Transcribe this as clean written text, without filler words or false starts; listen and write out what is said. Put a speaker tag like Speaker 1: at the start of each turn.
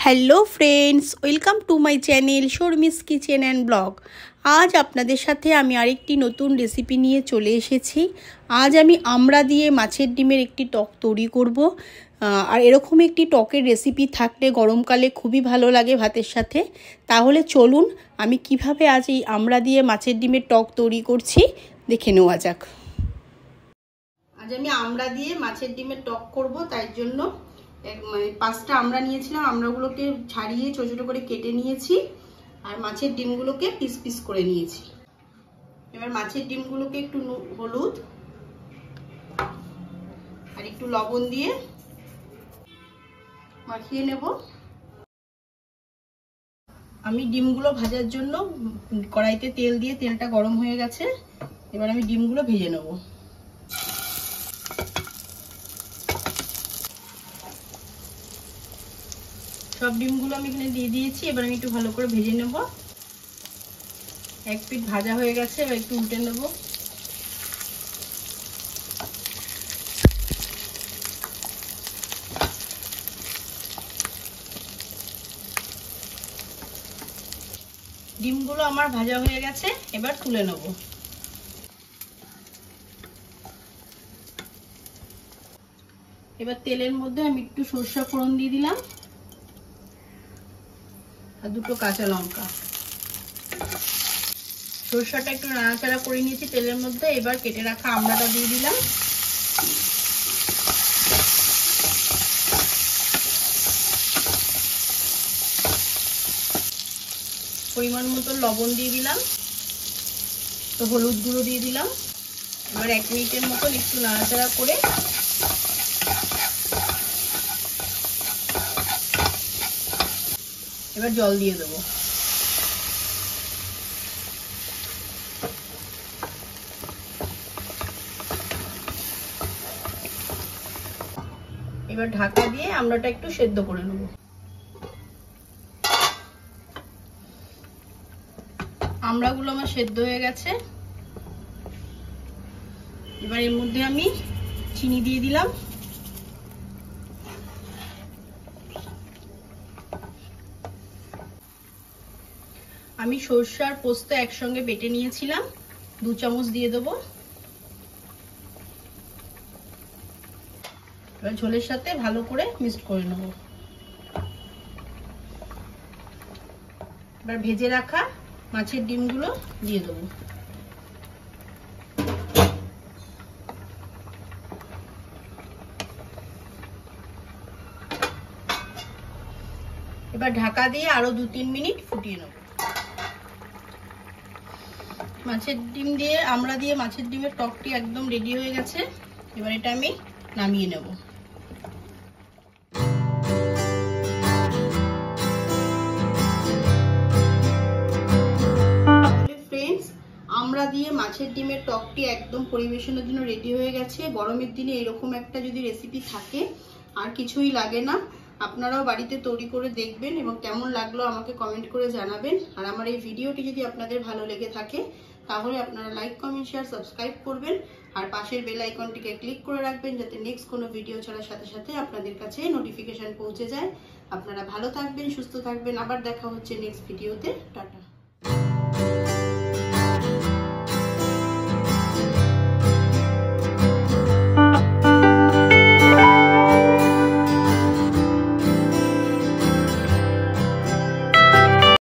Speaker 1: Hello friends, welcome to my channel Sharmi's kitchen and blog. আজ আপনাদের সাথে আমি আরেকটি নতুন রেসিপি নিয়ে চলে এসেছি। আজ আমি আমড়া দিয়ে মাছের ডিমের একটি টক তৈরি করব। আর এরকম একটি টকের রেসিপি থাকলে গরমকালে খুবই ভালো লাগে ভাতের সাথে। তাহলে চলুন আমি কিভাবে আজ এই আমড়া দিয়ে মাছের ডিমের টক তৈরি করছি দেখে নেওয়া যাক। আজ আমি আমড়া দিয়ে মাছের ডিমের টক করব, তাই জন্য 5টা আমড়া নিয়েছিলাম। আমড়াগুলোকে ছাড়িয়ে ছোট ছোট করে কেটে নিয়েছি আর মাছের ডিমগুলোকে পিস পিস করে নিয়েছি। এবার মাছের ডিমগুলোকে একটু হলুদ আর একটু লবণ দিয়ে মাখিয়ে নেব। আমি ডিমগুলো ভাজার জন্য কড়াইতে তেল দিয়ে তেলটা গরম হয়ে গেছে। এবার আমি ডিমগুলো ভেজে নেব। সব ডিমগুলো আমি এখানে দিয়ে দিয়েছি। এবার আমি একটু ভালো করে ভেজে নেব। এক পিঠ ভাজা হয়ে গেছে, এবার একটু উল্টে নেব। ডিমগুলো আমার ভাজা হয়ে গেছে, এবার তুলে নেব। এবার তেলের মধ্যে আমি একটু সরষে ফোড়ন দিয়ে দিলাম আর 2টো কাঁচা লঙ্কা। সরষেটা একটু নাড়াচাড়া করে নিয়েছি তেলের মধ্যে। এবার কেটে রাখা আমড়াটা দিয়ে দিলাম। পরিমাণ মতো লবণ দিয়ে দিলাম, তো হলুদ গুঁড়ো দিয়ে দিলাম। এবার 1 মিনিটের মতন একটু নাড়াচাড়া করে এবার জল দিয়ে দেবো। এবার ঢাকা দিয়ে আমড়াটা একটু সেদ্ধ করে নেব। আমড়াগুলো আমার সেদ্ধ হয়ে গেছে। এবার এর মধ্যে আমি চিনি দিয়ে দিলাম। আমি সরষে আর পোস্ত একসঙ্গে বেটে নিয়েছিলাম, 2 চামচ দিয়ে দেবো। এবার ঝোলের সাথে ভালো করে মিক্স করে নেব। এবার ভেজে রাখা মাছের ডিমগুলো দিয়ে দেবো। এবার ঢাকা দিয়ে আরো 2-3 মিনিট ফুটিয়ে নেব। মাছের ডিম দিয়ে আমড়া দিয়ে মাছের ডিমের টকটি একদম রেডি হয়ে গেছে। এবার এটা আমি নামিয়ে নেব। ফ্রেন্ডস, আমড়া দিয়ে মাছের ডিমের টকটি একদম পরিবেশনের জন্য রেডি হয়ে গেছে। গরমের দিনে এরকম একটা যদি রেসিপি থাকে আর কিছুই লাগে না। আপনারাও বাড়িতে তৈরি করে দেখবেন এবং কেমন লাগলো আমাকে কমেন্ট করে জানাবেন। আর আমার এই ভিডিওটি যদি আপনাদের ভালো লেগে থাকে তাহলে আপনারা লাইক, কমেন্ট, শেয়ার, সাবস্ক্রাইব করবেন আর পাশের বেল আইকনটিকে ক্লিক করে রাখবেন যাতে নেক্সট কোনো ভিডিও ছাড়ার সাথে সাথে আপনাদের কাছে নোটিফিকেশন পৌঁছে যায়। আপনারা ভালো থাকবেন, সুস্থ থাকবেন। আবার দেখা হচ্ছে নেক্সট ভিডিওতে। টাটা।